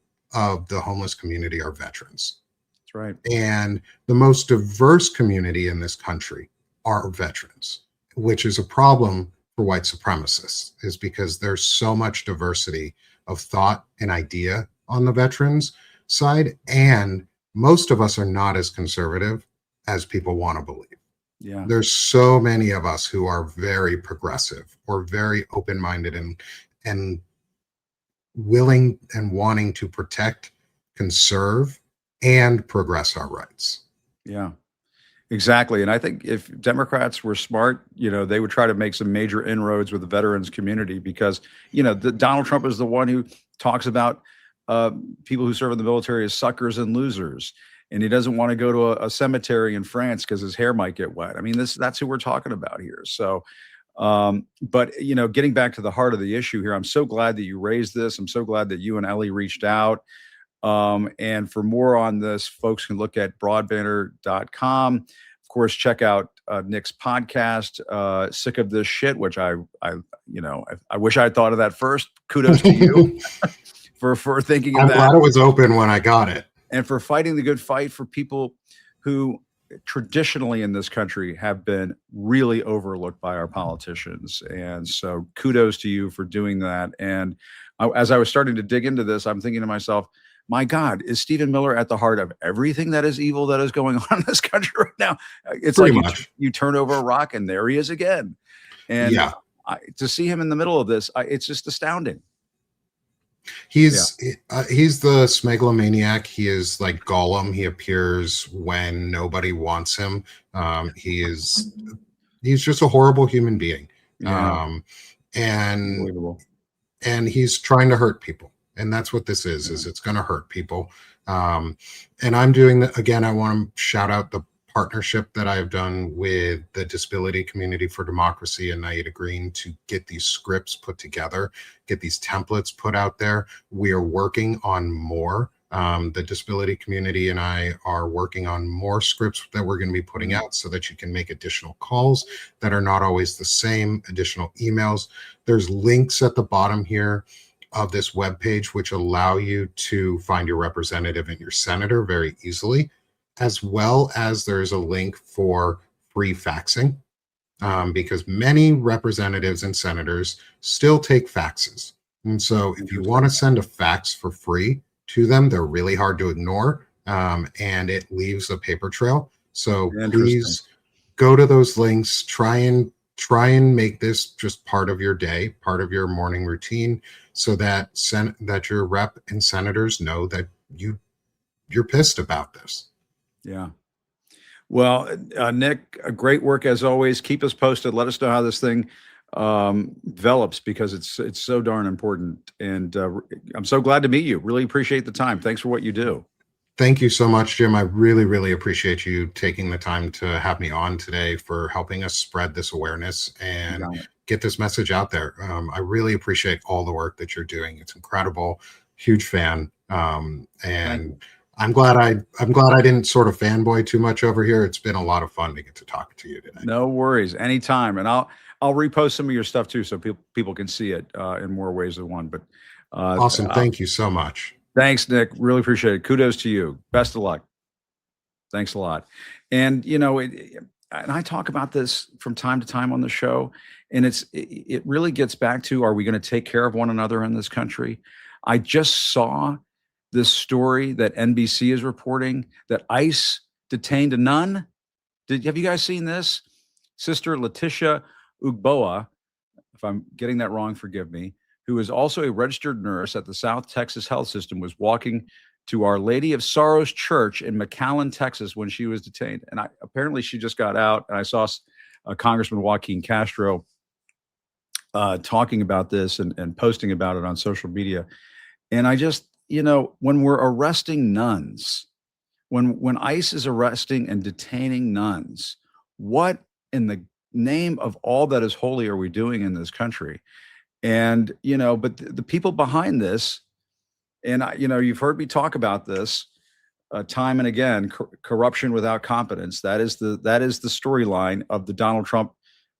homeless community are veterans. That's right. And the most diverse community in this country are veterans, which is a problem for white supremacists, is because there's so much diversity of thought and idea on the veterans side. And most of us are not as conservative as people want to believe. Yeah. There's so many of us who are very progressive or very open-minded and willing and wanting to protect, conserve, and progress our rights. Yeah, exactly. And I think if Democrats were smart, they would try to make some major inroads with the veterans community, because, Donald Trump is the one who talks about people who serve in the military as suckers and losers. And he doesn't want to go to a cemetery in France because his hair might get wet. I mean, that's who we're talking about here. So, but, getting back to the heart of the issue here, I'm so glad that you raised this. I'm so glad that you and Ellie reached out. And for more on this, folks can look at broadbanner.com. Of course, check out Nick's podcast, Sick of This Shit, which I wish I had thought of that first. Kudos to you for thinking of that. I'm glad it was open when I got it. And for fighting the good fight for people who traditionally in this country have been really overlooked by our politicians. And so kudos to you for doing that. And as I was starting to dig into this, I'm thinking to myself, my God, is Stephen Miller at the heart of everything that is evil that is going on in this country right now? It's pretty like much. You turn over a rock and there he is again. And yeah. To see him in the middle of this, it's just astounding. He's the Smegalomaniac. He is like Gollum. He appears when nobody wants him. He's just a horrible human being. Yeah. And he's trying to hurt people. And that's what this is it's going to hurt people. And I'm doing that again. I want to shout out the partnership that I've done with the Disability Community for Democracy and Naida Green to get these scripts put together, get these templates put out there. We are working on more. The disability community and I are working on more scripts that we're going to be putting out so that you can make additional calls that are not always the same, additional emails. There's links at the bottom here of this webpage which allow you to find your representative and your senator very easily, as well as there's a link for free faxing, because many representatives and senators still take faxes. And so if you want to send a fax for free to them, they're really hard to ignore, and it leaves a paper trail. So please go to those links, try and make this just part of your day, part of your morning routine, so that that your rep and senators know that you're pissed about this. Yeah. Well, Nick, great work as always. Keep us posted. Let us know how this thing develops, because it's so darn important. And I'm so glad to meet you. Really appreciate the time. Thanks for what you do. Thank you so much, Jim. I really, really appreciate you taking the time to have me on today, for helping us spread this awareness and get this message out there. I really appreciate all the work that you're doing. It's incredible. Huge fan. And I'm glad I didn't sort of fanboy too much over here. It's been a lot of fun to get to talk to you today. No worries. Anytime. And I'll repost some of your stuff too, so people can see it in more ways than one. But awesome. Thank you so much. Thanks, Nick. Really appreciate it. Kudos to you. Best of luck. Thanks a lot. And, and I talk about this from time to time on the show, and it really gets back to, are we going to take care of one another in this country? I just saw this story that NBC is reporting that ICE detained a nun. Have you guys seen this? Sister Letitia Ugboa, if I'm getting that wrong, forgive me, who is also a registered nurse at the South Texas Health System, was walking to Our Lady of Sorrows Church in McAllen, Texas, when she was detained. And apparently she just got out. And I saw Congressman Joaquin Castro talking about this and posting about it on social media. And I just, when we're arresting nuns, when ICE is arresting and detaining nuns, what in the name of all that is holy are we doing in this country? And, but the people behind this, and you've heard me talk about this time and again, corruption without competence. That is the storyline of the Donald Trump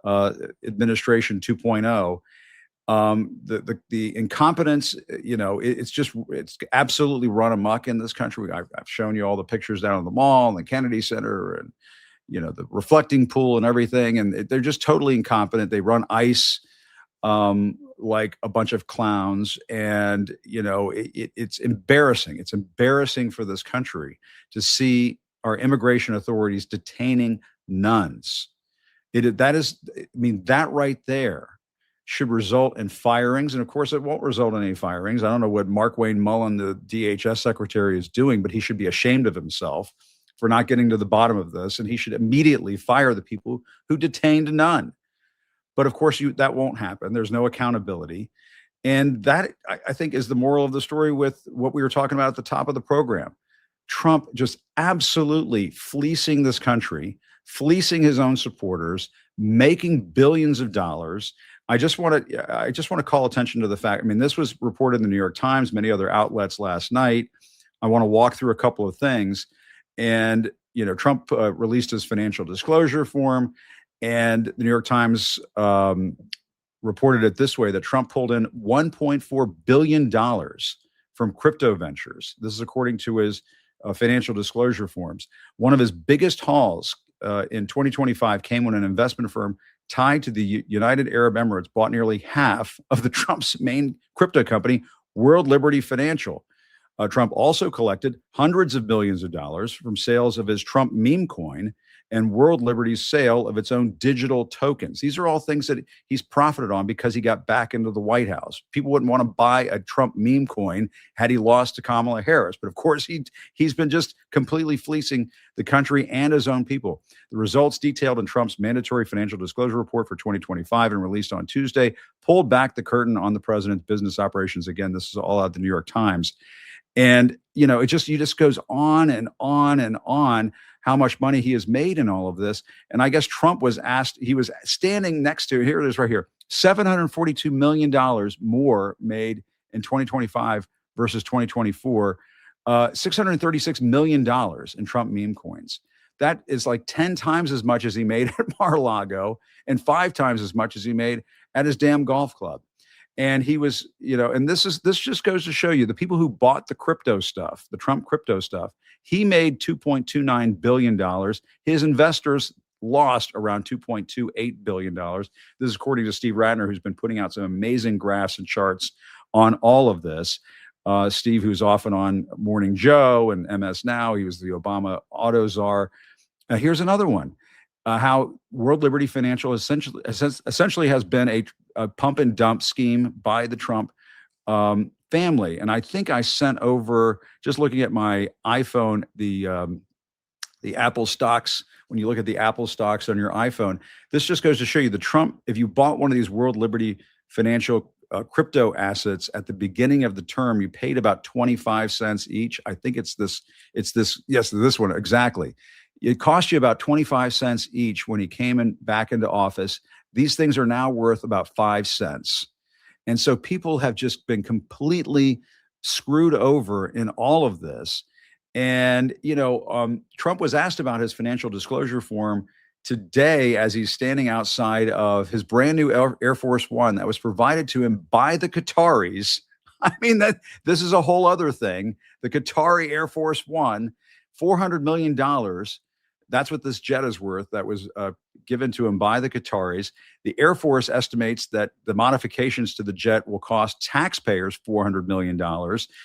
administration 2.0. The incompetence, it's absolutely run amok in this country. I've shown you all the pictures down at the mall and the Kennedy Center and, the reflecting pool and everything. And they're just totally incompetent. They run ICE like a bunch of clowns. And, it's embarrassing. It's embarrassing for this country to see our immigration authorities detaining nuns. That right there should result in firings. And of course, it won't result in any firings. I don't know what Mark Wayne Mullen, the DHS secretary, is doing, but he should be ashamed of himself for not getting to the bottom of this. And he should immediately fire the people who detained a nun. But of course, that won't happen. There's no accountability. And that, I think, is the moral of the story with what we were talking about at the top of the program. Trump just absolutely fleecing this country, fleecing his own supporters, making billions of dollars. I just want to call attention to the fact, this was reported in the New York Times, many other outlets last night. I want to walk through a couple of things. And, Trump released his financial disclosure form. And the New York Times reported it this way, that Trump pulled in $1.4 billion from crypto ventures. This is according to his financial disclosure forms. One of his biggest hauls in 2025 came when an investment firm tied to the United Arab Emirates bought nearly half of the Trump's main crypto company, World Liberty Financial. Trump also collected hundreds of millions of dollars from sales of his Trump meme coin and World Liberty's sale of its own digital tokens. These are all things that he's profited on because he got back into the White House. People wouldn't want to buy a Trump meme coin had he lost to Kamala Harris. But of course, he's been just completely fleecing the country and his own people. The results detailed in Trump's mandatory financial disclosure report for 2025 and released on Tuesday pulled back the curtain on the president's business operations. Again, this is all out of the New York Times. And, it just goes on and on and on how much money he has made in all of this. And I guess Trump was asked, he was standing next to, here it is right here, $742 million more made in 2025 versus 2024, $636 million in Trump meme coins. That is like 10 times as much as he made at Mar-a-Lago and 5 times as much as he made at his damn golf club. And he was, and this just goes to show you the people who bought the crypto stuff, the Trump crypto stuff, he made $2.29 billion. His investors lost around $2.28 billion. This is according to Steve Radner, who's been putting out some amazing graphs and charts on all of this. Steve, who's often on Morning Joe and MS Now, he was the Obama auto czar. Here's another one. How World Liberty Financial essentially has been a pump and dump scheme by the Trump family. And I think I sent over, just looking at my iPhone, the Apple stocks. When you look at the Apple stocks on your iPhone, this just goes to show you the Trump, if you bought one of these World Liberty Financial crypto assets at the beginning of the term, you paid about 25 cents each. I think it's this, yes, this one, exactly. It cost you about 25 cents each when he came back into office. These things are now worth about 5 cents. And so people have just been completely screwed over in all of this. And, Trump was asked about his financial disclosure form today as he's standing outside of his brand new Air Force One that was provided to him by the Qataris. This is a whole other thing. The Qatari Air Force One, $400 million. That's what this jet is worth. That was given to him by the Qataris. The Air Force estimates that the modifications to the jet will cost taxpayers $400 million.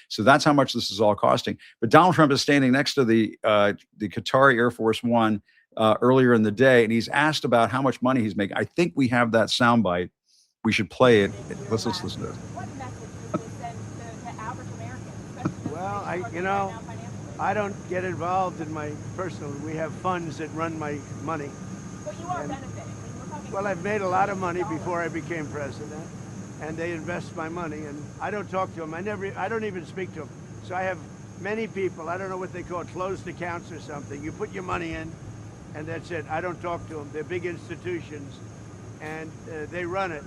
So that's how much this is all costing. But Donald Trump is standing next to the Qatari Air Force One earlier in the day, and he's asked about how much money he's making. I think we have that soundbite. We should play it. Let's listen to it. What message do you send to average Americans? Well, I don't get involved in my personal. We have funds that run my money. But you are benefiting. Well, I've made a lot of money before I became president, and they invest my money, and I don't talk to them. I don't even speak to them. So I have many people. I don't know what they call it, closed accounts or something. You put your money in, and that's it. I don't talk to them. They're big institutions, and they run it.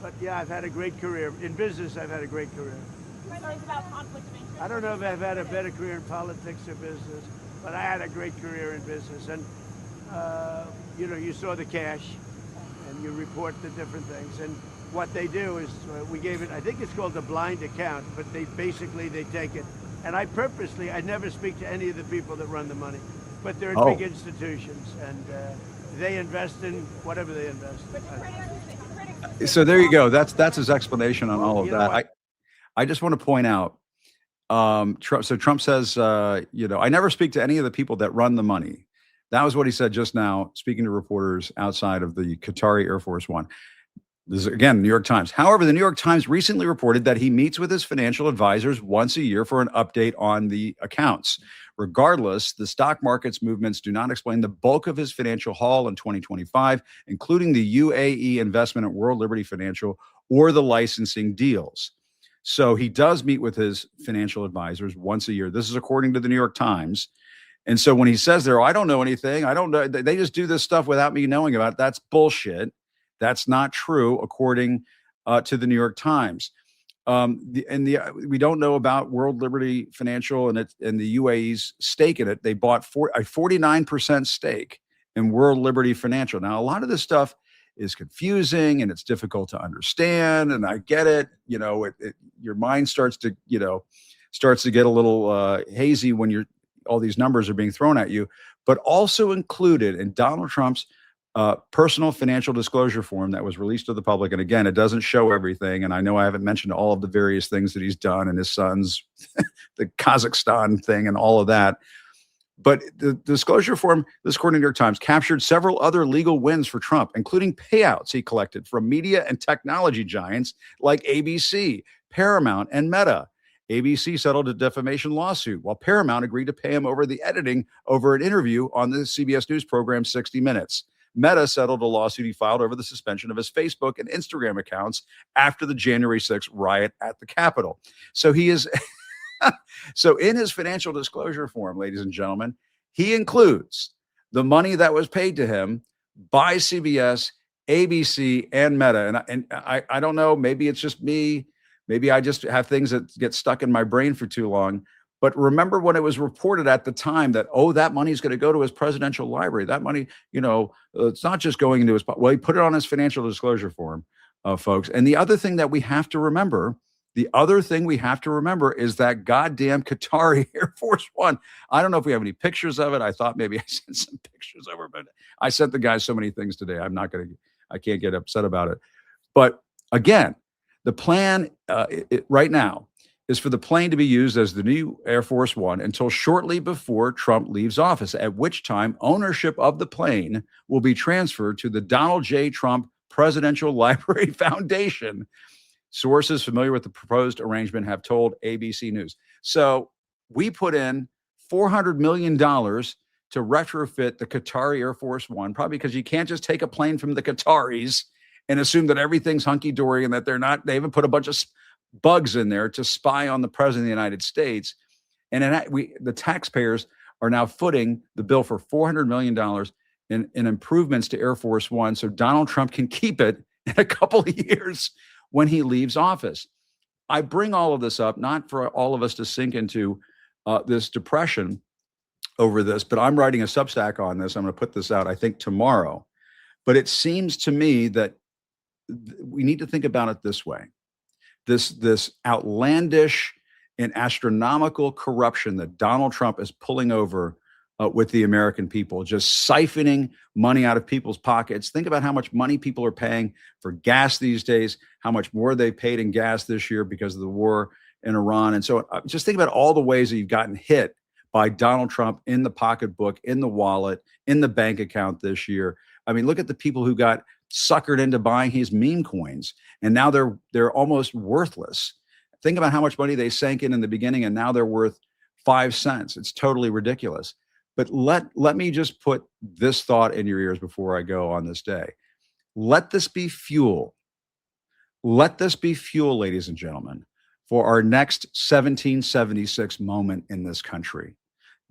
But yeah, I've had a great career. In business, I've had a great career. Concerns about conflict of interest? I don't know if I've had a better career in politics or business, but I had a great career in business. And, you know, you saw the cash, and you report the different things. And what they do is, we gave it, I think it's called the blind account, but they take it. And I never speak to any of the people that run the money, but they're big institutions, and they invest in whatever they invest in. So there you go. That's his explanation on all of You know that. I just want to point out, Trump says, you know, I never speak to any of the people that run the money. That was what he said just now, speaking to reporters outside of the Qatari Air Force One. This is, again, New York Times. However, the New York Times recently reported that he meets with his financial advisors once a year for an update on the accounts. Regardless, the stock market's movements do not explain the bulk of his financial haul in 2025, including the UAE investment at World Liberty Financial or the licensing deals. So he does meet with his financial advisors once a year. This is according to the New York Times. And so when he says there, I don't know anything, I don't know, they just do this stuff without me knowing about it, that's bullshit. That's not true, according to the New York Times. We don't know about World Liberty Financial and the UAE's stake in it. They bought a 49% stake in World Liberty Financial. Now, a lot of this stuff is confusing and it's difficult to understand. And I get it. You know, your mind starts to get a little hazy when all these numbers are being thrown at you. But also included in Donald Trump's personal financial disclosure form that was released to the public. And again, it doesn't show everything. And I know I haven't mentioned all of the various things that he's done and his son's, the Kazakhstan thing and all of that. But the disclosure form, this according to New York Times, captured several other legal wins for Trump, including payouts he collected from media and technology giants like ABC, Paramount, and Meta. ABC settled a defamation lawsuit, while Paramount agreed to pay him over the editing over an interview on the CBS News program 60 Minutes. Meta settled a lawsuit he filed over the suspension of his Facebook and Instagram accounts after the January 6th riot at the Capitol. So he is, so in his financial disclosure form, ladies and gentlemen, he includes the money that was paid to him by CBS, ABC, and Meta. And I don't know, maybe it's just me. Maybe I just have things that get stuck in my brain for too long. But remember when it was reported at the time that, that money is going to go to his presidential library. That money, it's not just going into his, well, he put it on his financial disclosure form, folks. And the other thing we have to remember is that goddamn Qatari Air Force One. I don't know if we have any pictures of it. I thought maybe I sent some pictures over, but I sent the guys so many things today. I can't get upset about it. But again, the plan right now is for the plane to be used as the new Air Force One until shortly before Trump leaves office, at which time ownership of the plane will be transferred to the Donald J. Trump Presidential Library Foundation. Sources familiar with the proposed arrangement have told ABC News. So we put in $400 million to retrofit the Qatari Air Force One, probably because you can't just take a plane from the Qataris and assume that everything's hunky-dory and that they haven't put a bunch of bugs in there to spy on the president of the United States. And the taxpayers are now footing the bill for $400 million in improvements to Air Force One so Donald Trump can keep it in a couple of years when he leaves office. I bring all of this up, not for all of us to sink into this depression over this, but I'm writing a Substack on this. I'm going to put this out, I think, tomorrow. But it seems to me that we need to think about it this way. This outlandish and astronomical corruption that Donald Trump is pulling over with the American people, just siphoning money out of people's pockets. Think about how much money people are paying for gas these days, how much more they paid in gas this year because of the war in Iran. And so just think about all the ways that you've gotten hit by Donald Trump in the pocketbook, in the wallet, in the bank account this year. I mean, look at the people who got suckered into buying his meme coins, and now they're almost worthless. Think about how much money they sank in the beginning, and now they're worth 5 cents. It's totally ridiculous. But let me just put this thought in your ears before I go on this day. Let this be fuel. Let this be fuel, ladies and gentlemen, for our next 1776 moment in this country.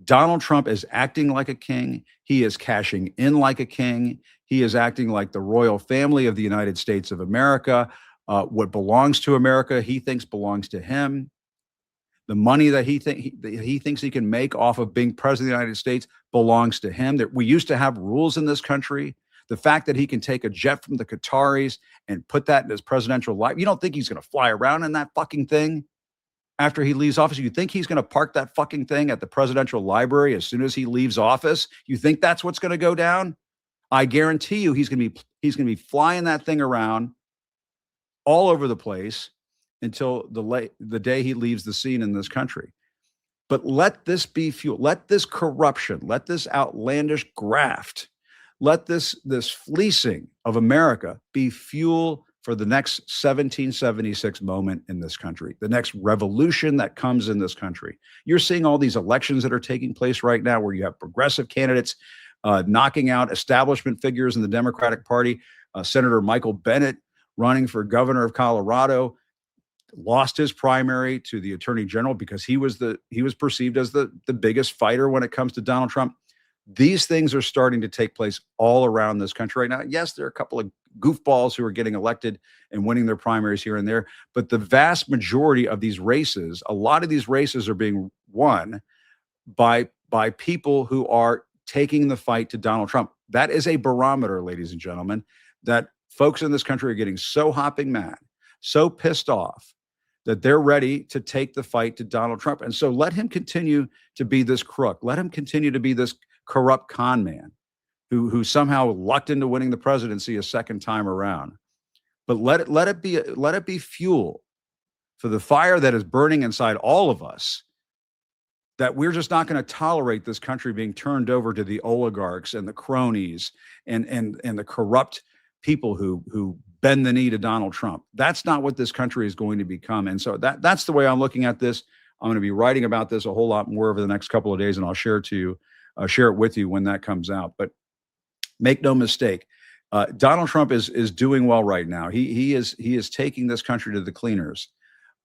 Donald Trump is acting like a king. He is cashing in like a king. He is acting like the royal family of the United States of America. What belongs to America, he thinks belongs to him. The money that he thinks he can make off of being president of the United States belongs to him. That we used to have rules in this country. The fact that he can take a jet from the Qataris and put that in his presidential life, you don't think he's going to fly around in that fucking thing after he leaves office? You think he's going to park that fucking thing at the presidential library as soon as he leaves office? You think that's what's going to go down? I guarantee you he's going to be flying that thing around all over the place until the day he leaves the scene in this country. But let this be fuel. Let this corruption, let this outlandish graft, let this fleecing of America be fuel for the next 1776 moment in this country, the next revolution that comes in this country. You're seeing all these elections that are taking place right now where you have progressive candidates knocking out establishment figures in the Democratic Party. Senator Michael Bennet, running for governor of Colorado, lost his primary to the attorney general because he was perceived as the biggest fighter when it comes to Donald Trump. These things are starting to take place all around this country right now. Yes, there are a couple of goofballs who are getting elected and winning their primaries here and there, but the vast majority of these races, a lot of these races are being won by people who are taking the fight to Donald Trump. That is a barometer, ladies and gentlemen, that folks in this country are getting so hopping mad, so pissed off that they're ready to take the fight to Donald Trump. And so let him continue to be this crook. Let him continue to be this corrupt con man who somehow lucked into winning the presidency a second time around. But let it be fuel for the fire that is burning inside all of us, that we're just not going to tolerate this country being turned over to the oligarchs and the cronies and the corrupt people who bend the knee to Donald Trump. That's not what this country is going to become. And so that's the way I'm looking at this. I'm going to be writing about this a whole lot more over the next couple of days, and I'll share it with you when that comes out. But make no mistake, Donald Trump is doing well right now. He is taking this country to the cleaners,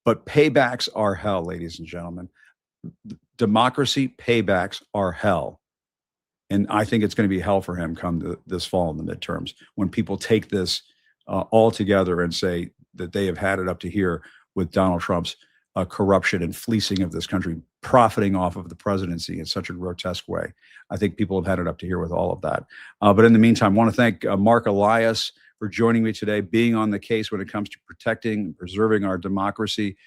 but paybacks are hell, ladies and gentlemen. Democracy paybacks are hell. And I think it's going to be hell for him come this fall in the midterms when people take this all together and say that they have had it up to here with Donald Trump's corruption and fleecing of this country, profiting off of the presidency in such a grotesque way. I think people have had it up to here with all of that. But in the meantime, I want to thank Marc Elias for joining me today, being on the case when it comes to protecting and preserving our democracy.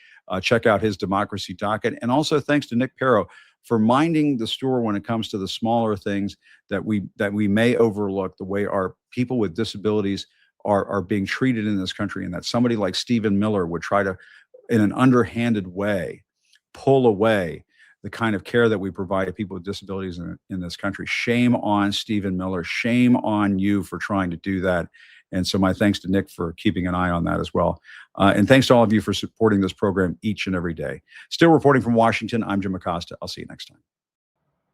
Check out his democracy docket. And also thanks to Nick Paro for minding the store when it comes to the smaller things that we may overlook, the way our people with disabilities are being treated in this country, and that somebody like Stephen Miller would try to, in an underhanded way, pull away the kind of care that we provide to people with disabilities in this country. Shame on Stephen Miller. Shame on you for trying to do that. And so my thanks to Nick for keeping an eye on that as well. And thanks to all of you for supporting this program each and every day. Still reporting from Washington, I'm Jim Acosta. I'll see you next time.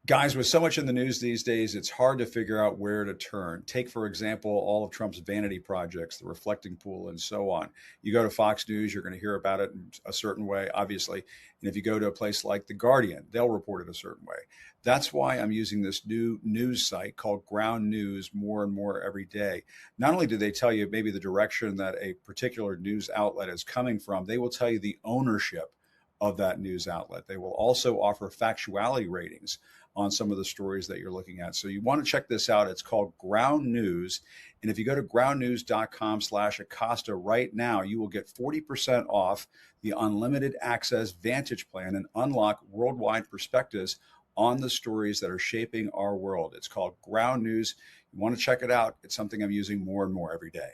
Guys, with so much in the news these days, it's hard to figure out where to turn. Take, for example, all of Trump's vanity projects, the reflecting pool, and so on. You go to Fox News, you're going to hear about it in a certain way, obviously. And if you go to a place like The Guardian, they'll report it a certain way. That's why I'm using this new news site called Ground News more and more every day. Not only do they tell you maybe the direction that a particular news outlet is coming from, they will tell you the ownership of that news outlet. They will also offer factuality ratings on some of the stories that you're looking at. So you want to check this out. It's called Ground News. And if you go to groundnews.com/Acosta right now, you will get 40% off the unlimited access Vantage plan and unlock worldwide perspectives on the stories that are shaping our world. It's called Ground News. You want to check it out. It's something I'm using more and more every day.